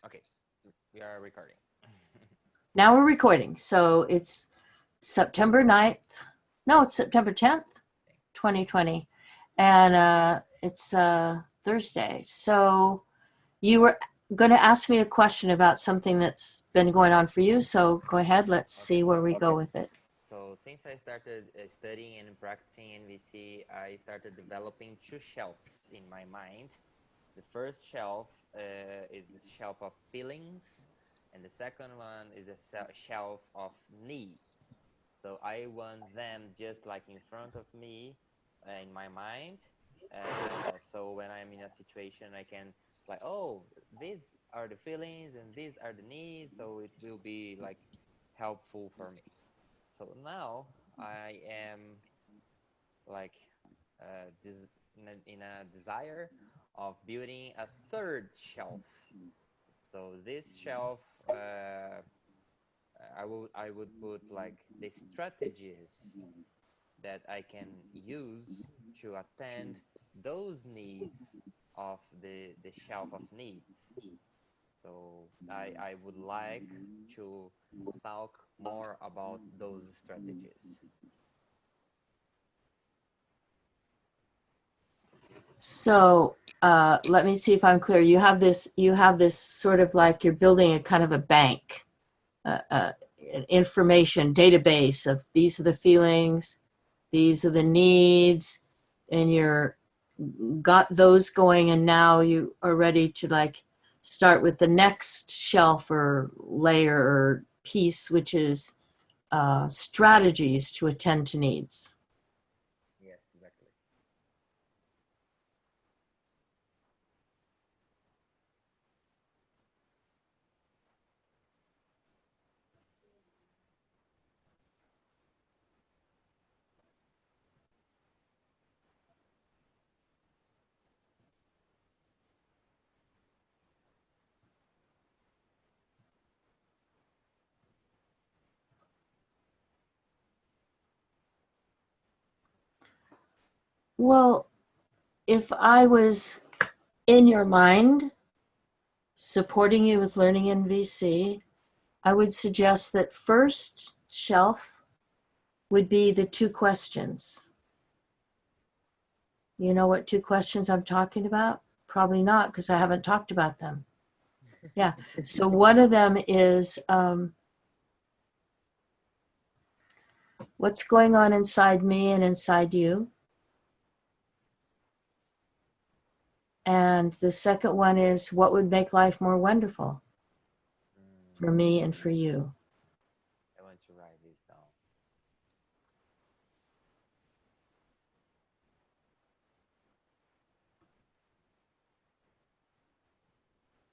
Okay, we are recording. Now we're recording. So it's September 9th. No, it's September 10th, 2020. And it's Thursday. So you were going to ask me a question about something that's been going on for you. So go ahead. Let's see where we go with it. So since I started studying and practicing NVC, I started developing two shelves in my mind. The first shelf is the shelf of feelings, and the second one is a shelf of needs. So I want them just like in front of me in my mind. So when I'm in a situation, I can like, oh, these are the feelings and these are the needs. So it will be like helpful for me. So now I am like in a desire of building a third shelf. So this shelf, I would put like the strategies that I can use to attend those needs of the shelf of needs. So I would like to talk more about those strategies. So let me see if I'm clear. You have this sort of like you're building a kind of a bank, an information database of these are the feelings, these are the needs, and you're got those going, and now you are ready to like start with the next shelf or layer or piece, which is strategies to attend to needs. Yes, exactly. Well, if I was in your mind supporting you with learning in VC, I would suggest that first shelf would be the two questions. You know what two questions I'm talking about? Probably not, because I haven't talked about them. Yeah. So one of them is what's going on inside me and inside you? And the second one is what would make life more wonderful for me and for you? I want to write this down.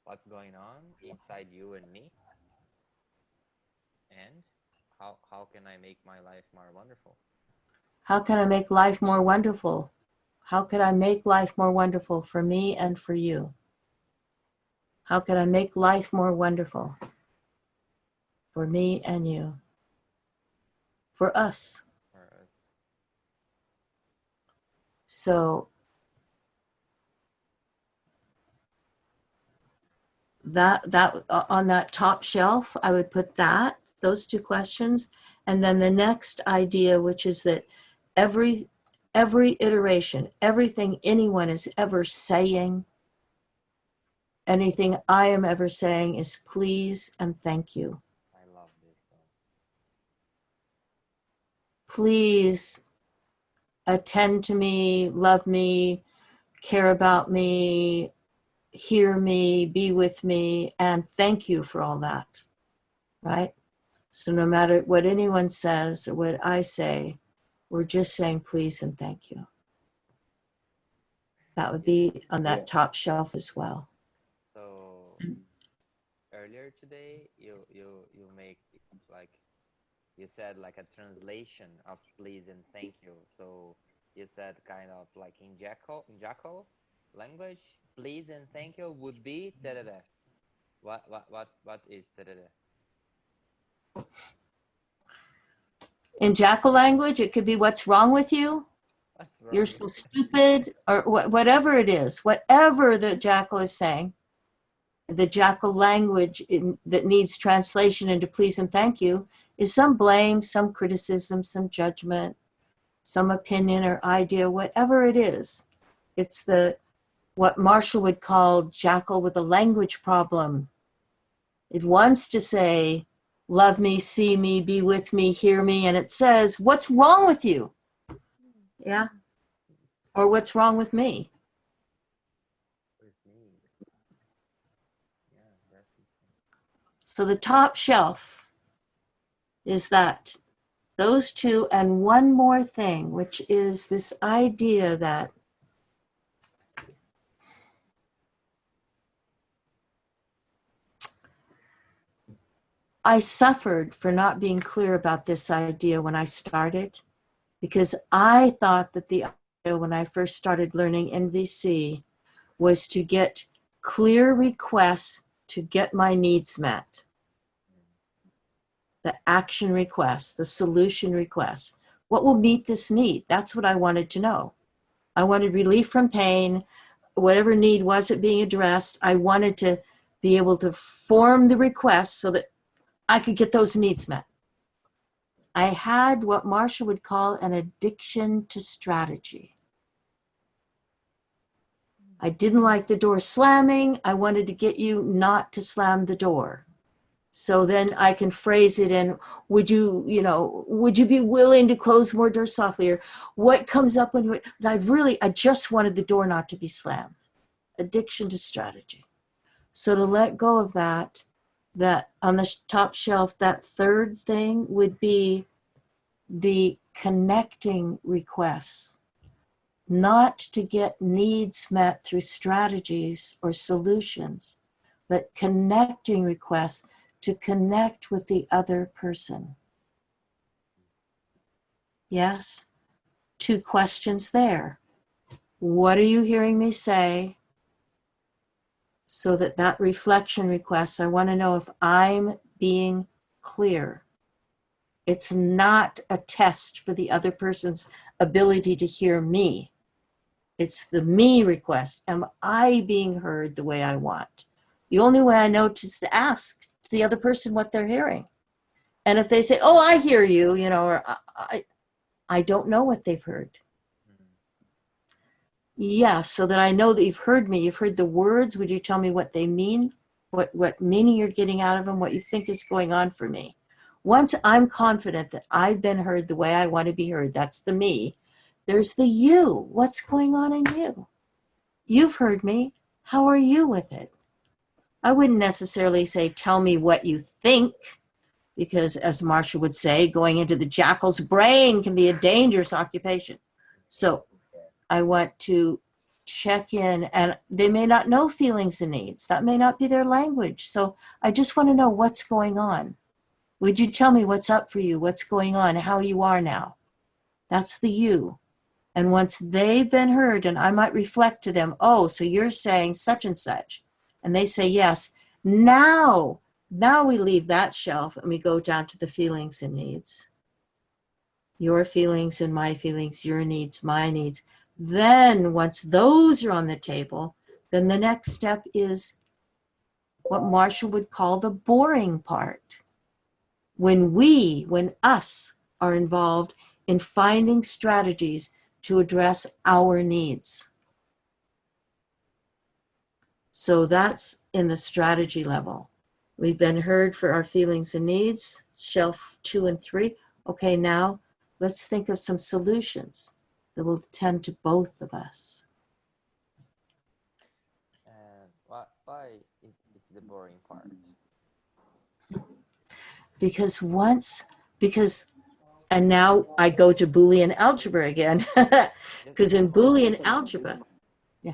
What's going on inside you and me, and how can I make my life more wonderful? How can I make life more wonderful? How can I make life more wonderful for me and for you? How can I make life more wonderful for me and you? For us. Or, So that on that top shelf, I would put those two questions, and then the next idea, which is that every iteration, everything anyone is ever saying, anything I am ever saying is please and thank you. I love this song. Please attend to me, love me, care about me, hear me, be with me, and thank you for all that, right? So no matter what anyone says or what I say, we're just saying please and thank you. That would be on that top shelf as well. So earlier today, you make like you said like a translation of please and thank you. So you said kind of like in Jackal language, please and thank you would be da da da. What is da da da? In jackal language, it could be what's wrong with you? What's You're wrong so with stupid, or whatever it is, whatever the jackal is saying. the jackal language that needs translation into please and thank you is some blame, some criticism, some judgment, some opinion or idea, whatever it is. It's what Marshall would call jackal with a language problem. It wants to say, love me, see me, be with me, hear me, and it says, what's wrong with you? Yeah? Or what's wrong with me? So the top shelf is those two, and one more thing, which is this idea that I suffered for not being clear about this idea when I started, because I thought that the idea when I first started learning NVC was to get clear requests to get my needs met. The action requests, the solution requests. What will meet this need? That's what I wanted to know. I wanted relief from pain, whatever need wasn't being addressed. I wanted to be able to form the request so that I could get those needs met. I had what Marshall would call an addiction to strategy. I didn't like the door slamming. I wanted to get you not to slam the door. So then I can phrase it in, would you be willing to close more doors softly? Or what comes up when I just wanted the door not to be slammed. Addiction to strategy. So to let go of that on the top shelf, that third thing would be the connecting requests. Not to get needs met through strategies or solutions, but connecting requests to connect with the other person. Yes? 2 questions there. What are you hearing me say? So that reflection request, I want to know if I'm being clear. It's not a test for the other person's ability to hear me. It's the me request. Am I being heard the way I want? The only way I know is to ask the other person what they're hearing. And if they say, oh, I hear you, or I don't know what they've heard. Yeah, so that I know that you've heard me, you've heard the words. Would you tell me what they mean? What meaning you're getting out of them, what you think is going on for me. Once I'm confident that I've been heard the way I want to be heard, that's the me. There's the you. What's going on in you? You've heard me. How are you with it? I wouldn't necessarily say, tell me what you think, because as Marcia would say, going into the jackal's brain can be a dangerous occupation. So I want to check in, and they may not know feelings and needs. That may not be their language. So I just want to know what's going on. Would you tell me what's up for you, what's going on, how you are now? That's the you. And once they've been heard, and I might reflect to them, oh, so you're saying such and such. And they say yes. Now we leave that shelf and we go down to the feelings and needs. Your feelings and my feelings, your needs, my needs. Then once those are on the table, then the next step is what Marshall would call the boring part. When us are involved in finding strategies to address our needs. So that's in the strategy level. We've been heard for our feelings and needs, shelf 2 and 3. Okay, now let's think of some solutions that will tend to both of us. Why it's the boring part? And now I go to Boolean algebra again, because in Boolean algebra, yeah.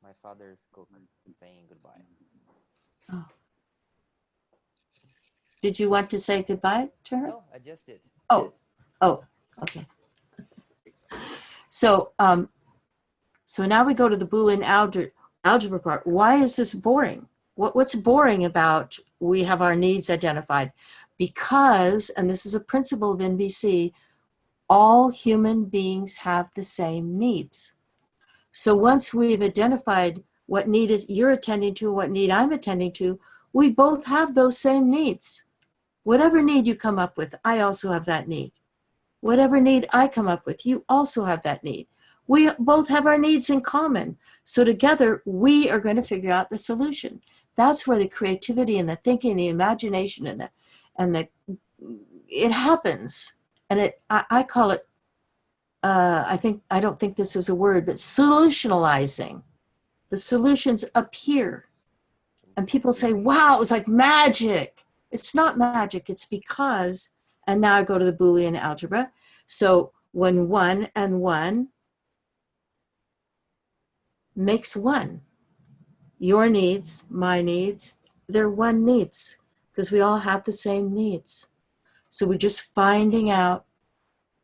My father's cook saying goodbye. Oh. Did you want to say goodbye to her? No, I just did. Oh, okay. So now we go to the Boolean algebra part. Why is this boring? What's boring about we have our needs identified? Because, and this is a principle of NVC, all human beings have the same needs. So once we've identified what need is you're attending to, what need I'm attending to, we both have those same needs. Whatever need you come up with, I also have that need. Whatever need I come up with, you also have that need. We both have our needs in common. So together, we are going to figure out the solution. That's where the creativity and the thinking, the imagination, and it happens. And I call it, I don't think this is a word, but solutionalizing. The solutions appear. And people say, wow, it was like magic. It's not magic, it's because, and now I go to the Boolean algebra. So when 1 and 1 makes 1, your needs, my needs, they're one needs because we all have the same needs. So we're just finding out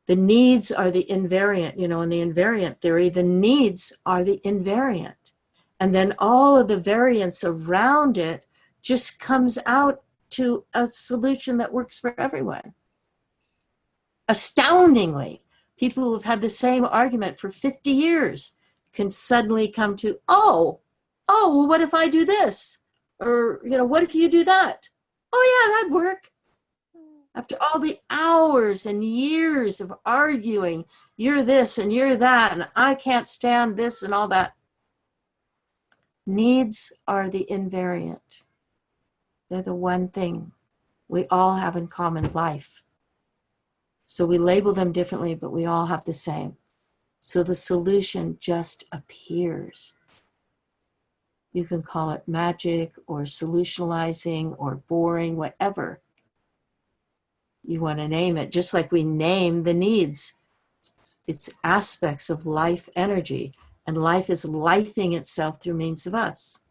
the needs are the invariant, in the invariant theory, the needs are the invariant. And then all of the variance around it just comes out to a solution that works for everyone. Astoundingly, people who have had the same argument for 50 years can suddenly come to, well, what if I do this? Or, what if you do that? Oh, yeah, that'd work. After all the hours and years of arguing, you're this and you're that, and I can't stand this and all that. Needs are the invariant. They're the one thing we all have in common, life. So we label them differently, but we all have the same. So the solution just appears. You can call it magic or solutionalizing or boring, whatever you want to name it, just like we name the needs. It's aspects of life energy, and life is lifing itself through means of us.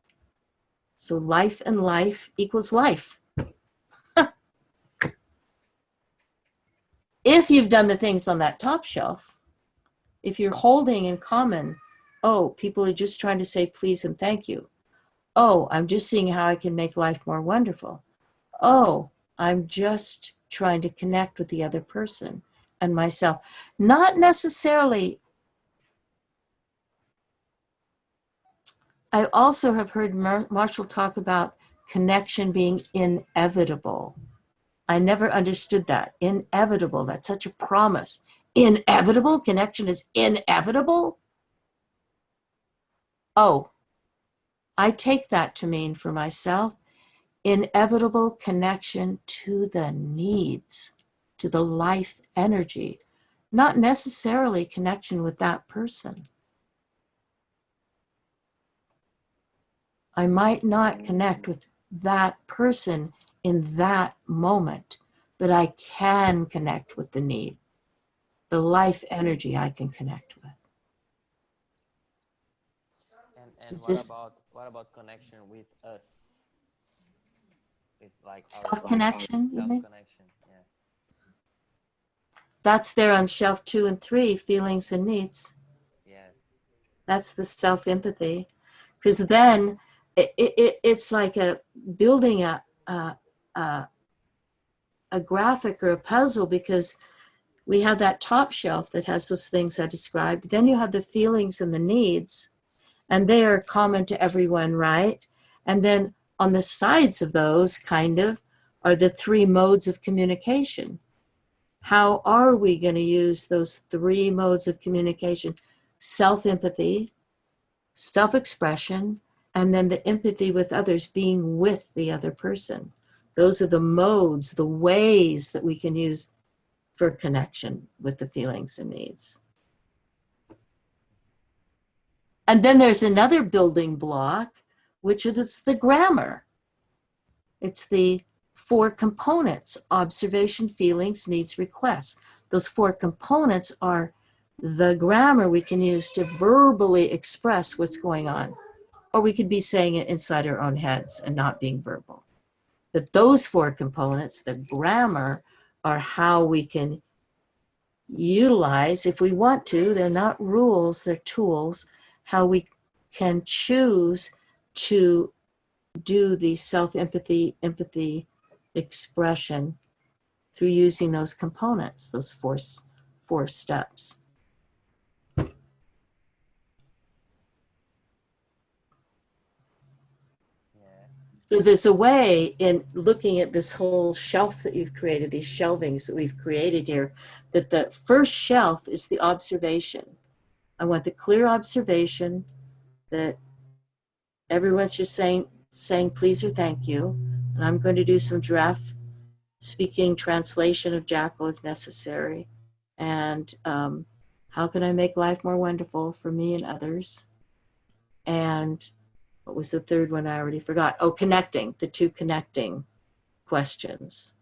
So life and life equals life. If you've done the things on that top shelf, if you're holding in common, people are just trying to say please and thank you. I'm just seeing how I can make life more wonderful. I'm just trying to connect with the other person and myself. Not necessarily. I also have heard Marshall talk about connection being inevitable. I never understood that. Inevitable, that's such a promise. Inevitable? Connection is inevitable? I take that to mean for myself, inevitable connection to the needs, to the life energy, not necessarily connection with that person. I might not connect with that person in that moment, but I can connect with the need. The life energy I can connect with. And what about connection with us? With like Self-connection, you mean? self-connection, yeah. That's there on shelf 2 and 3, feelings and needs. Yes. That's the self-empathy. Because then it's like building a graphic or a puzzle, because we have that top shelf that has those things I described. Then you have the feelings and the needs, and they are common to everyone, right? And then on the sides of those, are the 3 modes of communication. How are we going to use those 3 modes of communication? Self-empathy, self-expression, and then the empathy with others, being with the other person. Those are the modes, the ways that we can use for connection with the feelings and needs. And then there's another building block, which is the grammar. It's the 4 components: observation, feelings, needs, requests. Those 4 components are the grammar we can use to verbally express what's going on. Or we could be saying it inside our own heads and not being verbal. But those 4 components, the grammar, are how we can utilize, if we want to, they're not rules, they're tools, how we can choose to do the self-empathy, empathy expression through using those components, those four steps. So there's a way in looking at this whole shelf that you've created, these shelvings that we've created here, that the first shelf is the observation. I want the clear observation that everyone's just saying please or thank you. And I'm going to do some draft speaking translation of Jackal if necessary. And how can I make life more wonderful for me and others? And what was the third one? I already forgot. Oh, connecting, the two connecting questions,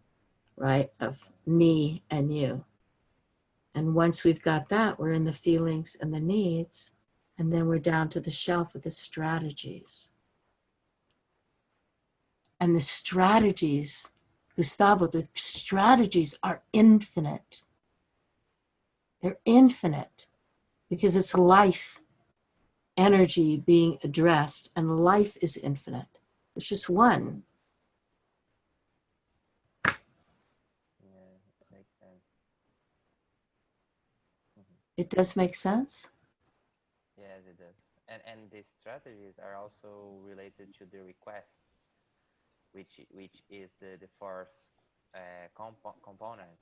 right, of me and you. And once we've got that, we're in the feelings and the needs, and then we're down to the shelf of the strategies. And the strategies, Gustavo, the strategies are infinite. They're infinite because it's life energy being addressed, and life is infinite. It's just one. Yeah, it makes sense. Mhm. It does make sense? Yes, it does. And these strategies are also related to the requests, which is the fourth component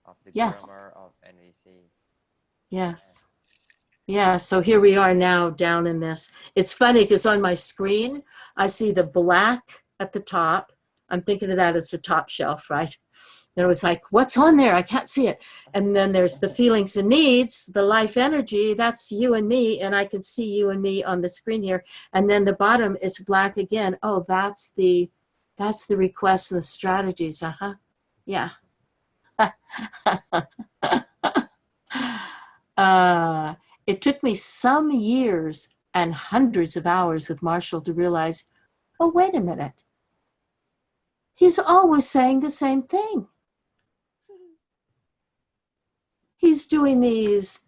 of the Yes. grammar of NVC. Yeah. Yes. Yeah, so here we are now down in this. It's funny because on my screen, I see the black at the top. I'm thinking of that as the top shelf, right? And it was like, what's on there? I can't see it. And then there's the feelings and needs, the life energy. That's you and me. And I can see you and me on the screen here. And then the bottom is black again. Oh, that's the requests and the strategies. Uh-huh. Yeah. uh, it took me some years and hundreds of hours with Marshall to realize, oh, wait a minute. He's always saying the same thing. He's doing these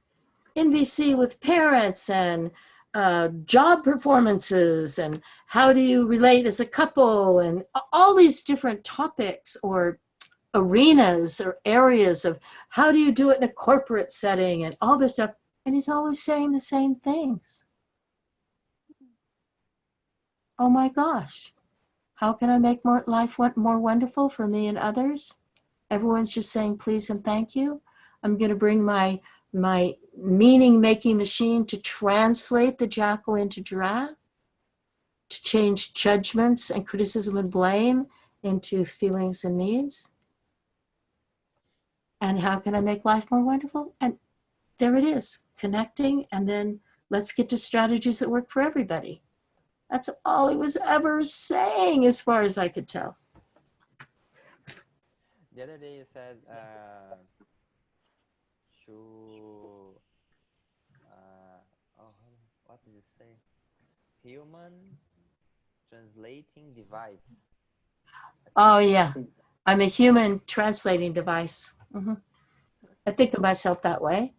NVC with parents and job performances and how do you relate as a couple and all these different topics or arenas or areas of how do you do it in a corporate setting and all this stuff. And he's always saying the same things. Oh my gosh. How can I make life more wonderful for me and others? Everyone's just saying please and thank you. I'm going to bring my meaning making machine to translate the jackal into giraffe, to change judgments and criticism and blame into feelings and needs. And how can I make life more wonderful? And there it is, connecting, and then let's get to strategies that work for everybody. That's all he was ever saying, as far as I could tell. The other day you said to oh, what did you say? Human translating device. Oh, yeah. I'm a human translating device. Mm-hmm. I think of myself that way.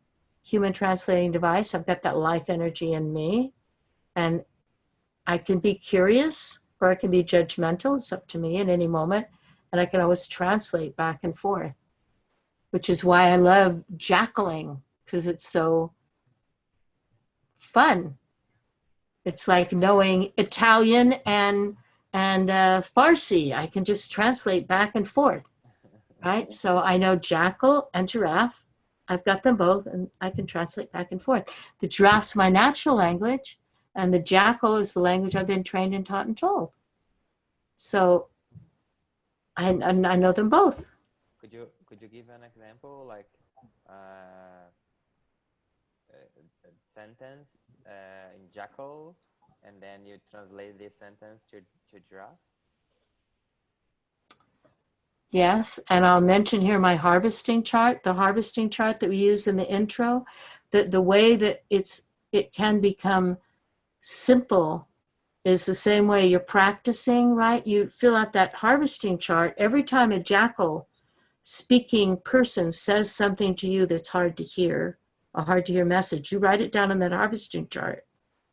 Human translating device. I've got that life energy in me. And I can be curious or I can be judgmental. It's up to me at any moment. And I can always translate back and forth, which is why I love jackaling, because it's so fun. It's like knowing Italian and Farsi. I can just translate back and forth, right? So I know jackal and giraffe. I've got them both, and I can translate back and forth. The giraffe's my natural language, and the jackal is the language I've been trained and taught and told. So I know them both. Could you give an example like a sentence in jackal, and then you translate this sentence to giraffe? Yes, and I'll mention here my harvesting chart, the harvesting chart that we use in the intro, that the way that it can become simple is the same way you're practicing, right? You fill out that harvesting chart every time a jackal speaking person says something to you that's hard to hear, a hard to hear message. You write it down on that harvesting chart,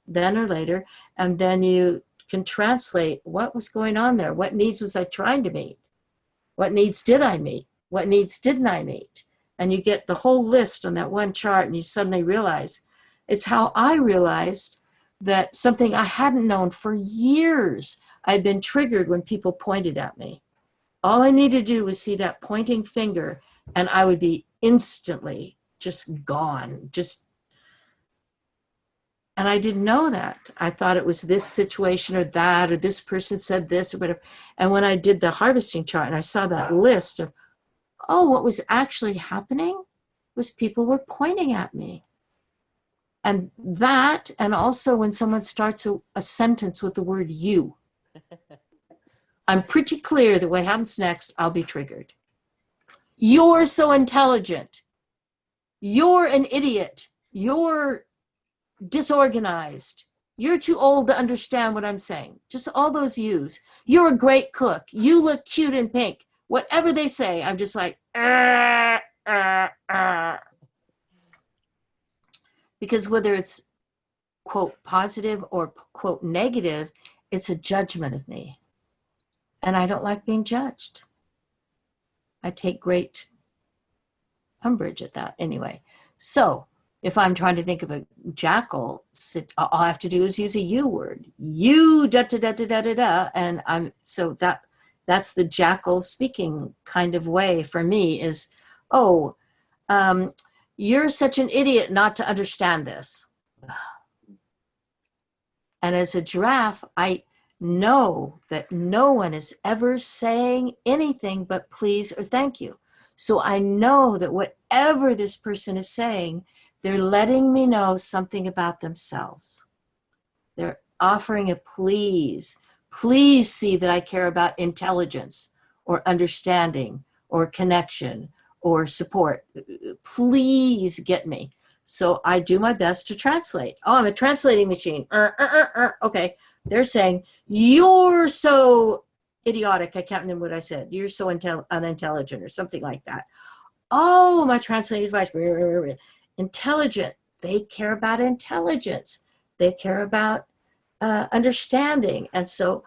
then or later, and then you can translate what was going on there. What needs was I trying to meet? What needs did I meet? What needs didn't I meet? And you get the whole list on that one chart, and you suddenly realize it's how I realized that something I hadn't known for years. I'd been triggered when people pointed at me. All I needed to do was see that pointing finger, and I would be instantly just gone. And I didn't know that. I thought it was this situation or that, or this person said this or whatever. And when I did the harvesting chart and I saw that list of, oh, what was actually happening was people were pointing at me. And that, and also when someone starts a sentence with the word you, I'm pretty clear that what happens next, I'll be triggered. You're so intelligent. You're an idiot. You're disorganized. You're too old to understand what I'm saying. Just all those yous. You're a great cook. You look cute in pink. Whatever they say, I'm just like, because whether it's quote positive or quote negative, it's a judgment of me. And I don't like being judged. I take great umbrage at that anyway. So if I'm trying to think of a jackal, all I have to do is use a you word. You da da da da da da da, and that's the jackal speaking kind of way for me is, oh, you're such an idiot not to understand this. And as a giraffe, I know that no one is ever saying anything but please or thank you. So I know that whatever this person is saying, they're letting me know something about themselves. They're offering a please. Please see that I care about intelligence or understanding or connection or support. Please get me. So I do my best to translate. Oh, I'm a translating machine. Okay. They're saying, you're so idiotic. I can't remember what I said. You're so unintelligent or something like that. Oh, my translating advice. Intelligent. They care about intelligence. They care about understanding. And so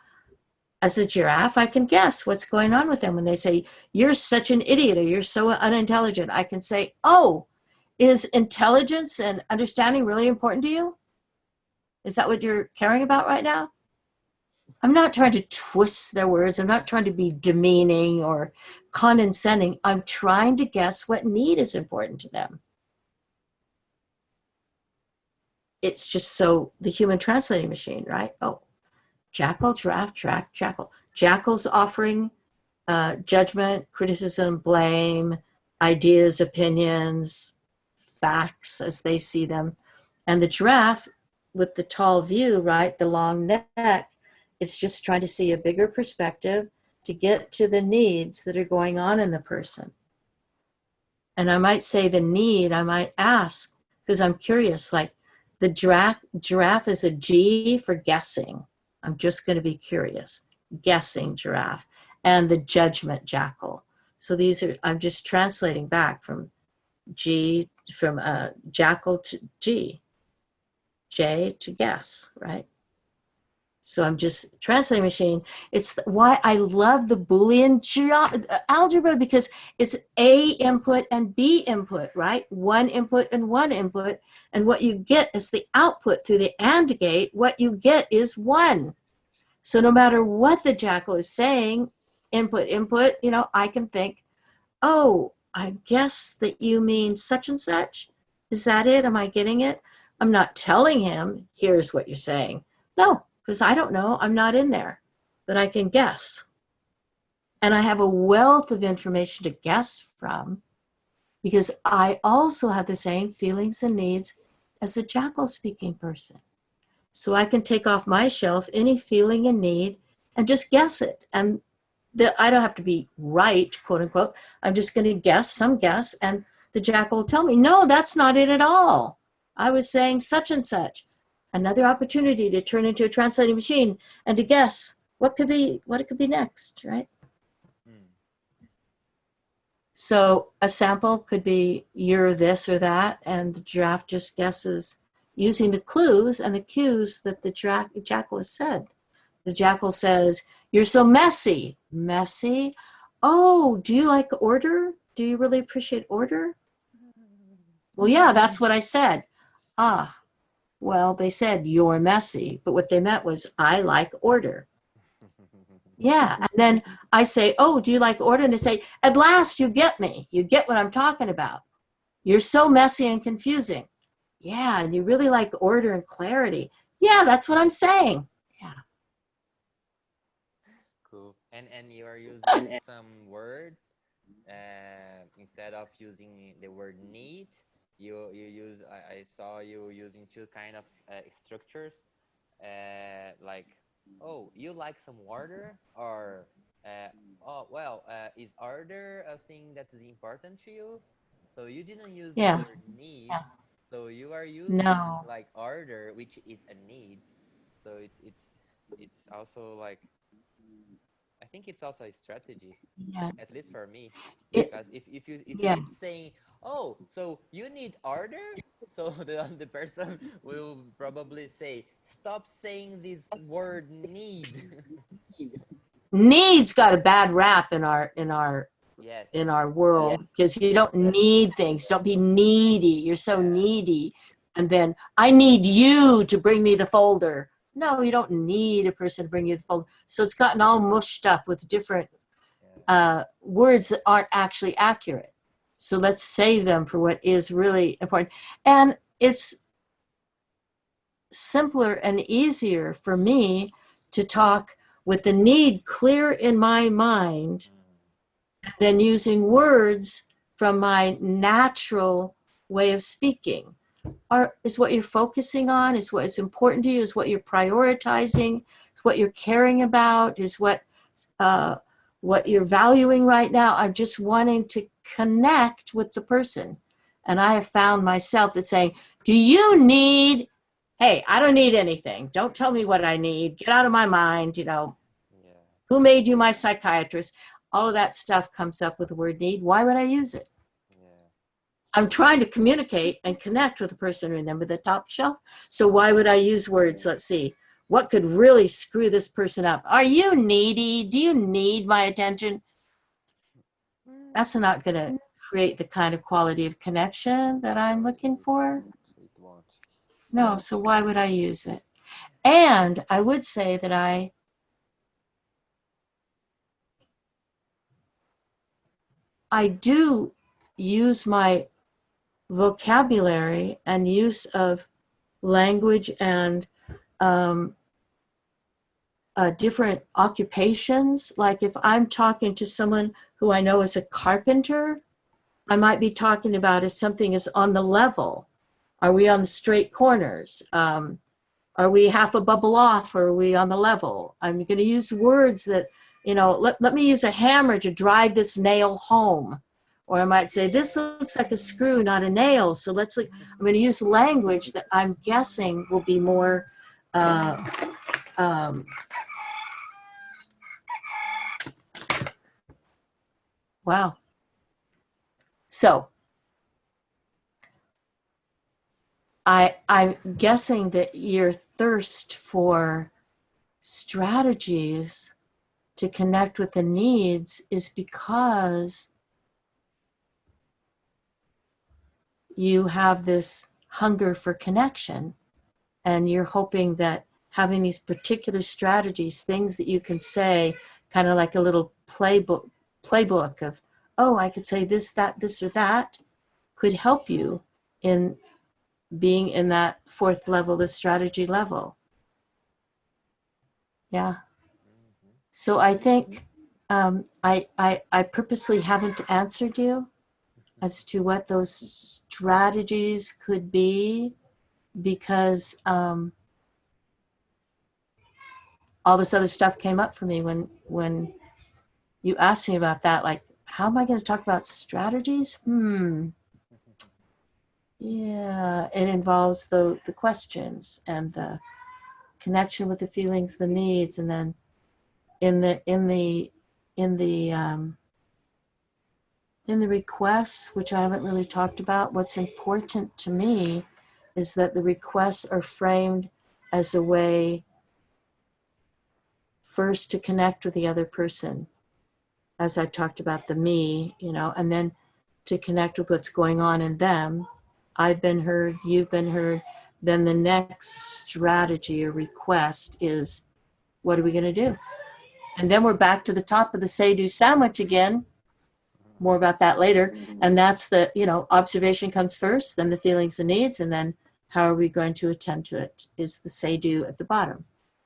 as a giraffe, I can guess what's going on with them when they say, you're such an idiot or you're so unintelligent. I can say, oh, is intelligence and understanding really important to you? Is that what you're caring about right now? I'm not trying to twist their words. I'm not trying to be demeaning or condescending. I'm trying to guess what need is important to them. It's just so the human translating machine, right? Oh, jackal, giraffe, jackal. Jackal's offering judgment, criticism, blame, ideas, opinions, facts as they see them. And the giraffe with the tall view, right, the long neck, is just trying to see a bigger perspective to get to the needs that are going on in the person. And I might say the need, I might ask, because I'm curious, like the giraffe is a G for guessing. I'm just going to be curious. Guessing giraffe. And the judgment jackal. So these are, I'm just translating back from G, from jackal to G, J to guess, right? So I'm just translating machine. It's why I love the Boolean algebra, because it's A input and B input, right? One input and one input. And what you get is the output through the AND gate. What you get is one. So no matter what the jackal is saying, input, you know, I can think, oh, I guess that you mean such and such. Is that it? Am I getting it? I'm not telling him, here's what you're saying. No, because I don't know. I'm not in there. But I can guess. And I have a wealth of information to guess from because I also have the same feelings and needs as the jackal speaking person. So I can take off my shelf any feeling and need and just guess it. And I don't have to be right, quote unquote. I'm just going to guess some guess. And the jackal will tell me, no, that's not it at all. I was saying such and such. Another opportunity to turn into a translating machine and to guess what it could be next, right? So a sample could be you're this or that, and the giraffe just guesses using the clues and the cues that the jackal has said. The jackal says, you're so messy. Messy? Oh, do you like order? Do you really appreciate order? Well, yeah, that's what I said. Ah, Well, they said you're messy, but what they meant was I like order. Yeah. And then I say, oh, do you like order? And they say, at last you get me. You get what I'm talking about. You're so messy and confusing. Yeah. And you really like order and clarity. Yeah, that's what I'm saying. Yeah. Cool. And you are using some words instead of using the word need. You use I saw you using two kind of structures, like, oh, you like some water, or uh, oh well, is order a thing that is important to you? So you didn't use the Yeah. word need, Yeah. so you are using No. like order, which is a need. So it's also like, I think it's also a strategy, Yeah. at least for me, It, because if you yeah. keep saying, "Oh, so you need order," so the person will probably say, "Stop saying this word need." Needs got a bad rap Yes, in our world because you don't need things. Don't be needy. You're so yeah, needy. And then I need you to bring me the folder. No, you don't need a person to bring you the folder. So it's gotten all mushed up with different yeah. words that aren't actually accurate. So let's save them for what is really important. And it's simpler and easier for me to talk with the need clear in my mind Mm, than using words from my natural way of speaking. Is what you're focusing on, is what is important to you, is what you're prioritizing, is what you're caring about, is uh, what you're valuing right now. I'm just wanting to connect with the person. And I have found myself that saying, do you need, hey, I don't need anything. Don't tell me what I need. Get out of my mind. yeah, Who made you my psychiatrist? All of that stuff comes up with the word need. Why would I use it? yeah. I'm trying to communicate and connect with the person in them with the top shelf. So why would I use words? Let's see. What could really screw this person up? Are you needy? Do you need my attention? Mm. That's not going to create the kind of quality of connection that I'm No, looking it for. won't. It won't. No, so why would I use it? And I would say that I do use my vocabulary and use of language and um, different occupations. Like if I'm talking to someone who I know is a carpenter, I might be talking about if something is on the level. Are we on the straight corners? Are we half a bubble off, or are we on the level? I'm going to use words that, let me use a hammer to drive this nail home. Or I might say, this looks like a screw, not a nail. So I'm going to use language that I'm guessing will be more, uh, um, wow. So I'm guessing that your thirst for strategies to connect with the needs is because you have this hunger for connection, and you're hoping that having these particular strategies, things that you can say, kind of like a little playbook of, oh, I could say this, that, this, or that, could help you in being in that fourth level, the strategy level. Yeah. Hmm. So I think I purposely haven't answered you as to what those strategies could be, because all this other stuff came up for me when you asked me about that. Like, how am I going to talk about strategies? Yeah, it involves the questions and the connection with the feelings, the needs, and then in the in the in the um, in the requests, which I haven't really talked about, what's important to me is that the requests are framed as a way first to connect with the other person, as I talked about the me, and then to connect with what's going on in them. I've been heard, you've been heard, then the next strategy or request is, what are we going to do? And then we're back to the top of the say-do sandwich again. More about that later. And that's the, observation comes first, then the feelings and needs, and then how are we going to attend to it is the say-do at the bottom.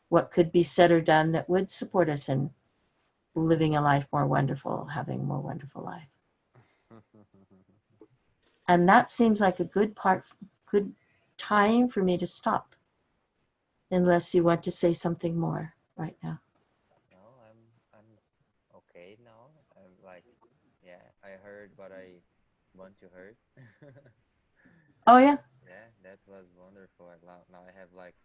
What could be said or done that would support us in living a life more wonderful, having a more wonderful life. And that seems like a good time for me to stop, unless you want to say something more right now. No, I'm okay now. I'm like, yeah, I heard what I want to hear. Oh, yeah. Yeah, that was wonderful. Now I have like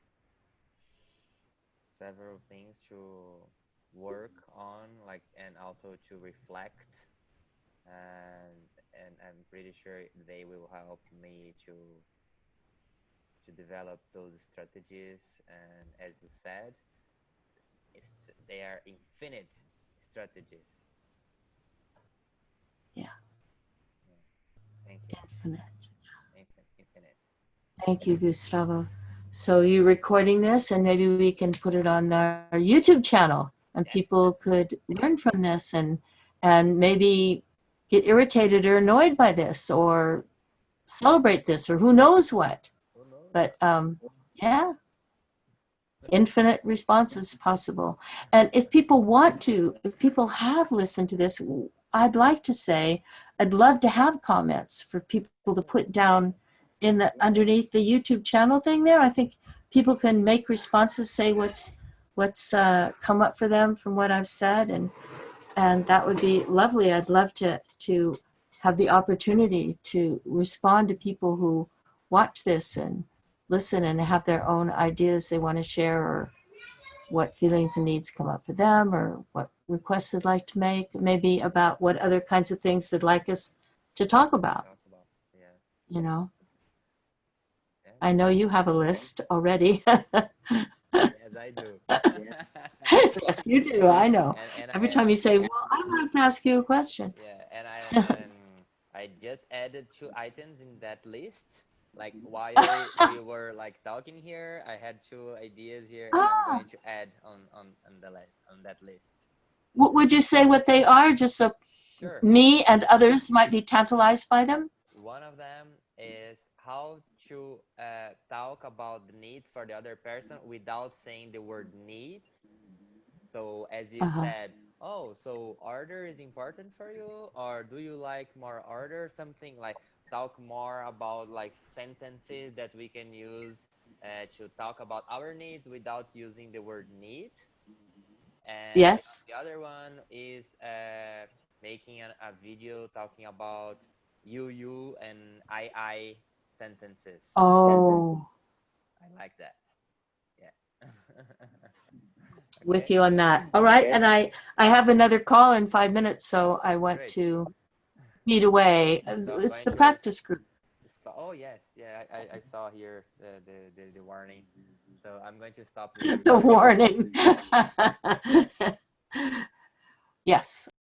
several things to work on, like, and also to reflect, and I'm pretty sure they will help me to develop those strategies. And as you said, they are infinite strategies. Yeah. Yeah. Thank you. Infinite. Infinite. Thank you, Gustavo. So you're recording this, and maybe we can put it on our YouTube channel, and Yeah. people could learn from this and maybe get irritated or annoyed by this, or celebrate this, or who knows what. Who knows? But yeah, infinite responses possible. And if people want to, if people have listened to this, I'd like to say, I'd love to have comments for people to put down in the underneath the YouTube channel thing there. I think people can make responses, say what's come up for them from what I've said, and that would be lovely. I'd love to have the opportunity to respond to people who watch this and listen and have their own ideas they want to share, or what feelings and needs come up for them, or what requests they'd like to make, maybe about what other kinds of things they'd like us to talk about. Talk about. Yeah. You know, Yeah. I know you have a list already. Yes, I do. Yes, you do. I know. Every And time you say, "Well, I'd like to ask you a question." yeah, and I just added 2 items in that list. Like while we were like talking here, I had 2 ideas here, and I'm Ah, going to add on the list on that list. would you say what they are, just so Sure. me and others might be tantalized by them? One of them is how to talk about the needs for the other person without saying the word needs. So as you Uh-huh. said, oh, so order is important for you, or do you like more order? Something like talk more about like sentences that we can use to talk about our needs without using the word need. And Yes. the other one is making a video talking about you and I sentences. Oh, I like that. Yeah. with Okay, you on that. All right. And I have another call in 5 minutes, so I want great. to meet away. So I'm It's going the to practice group. stop. Oh yes, yeah, I saw here the warning. So I'm going to stop the The recording. warning. Yes.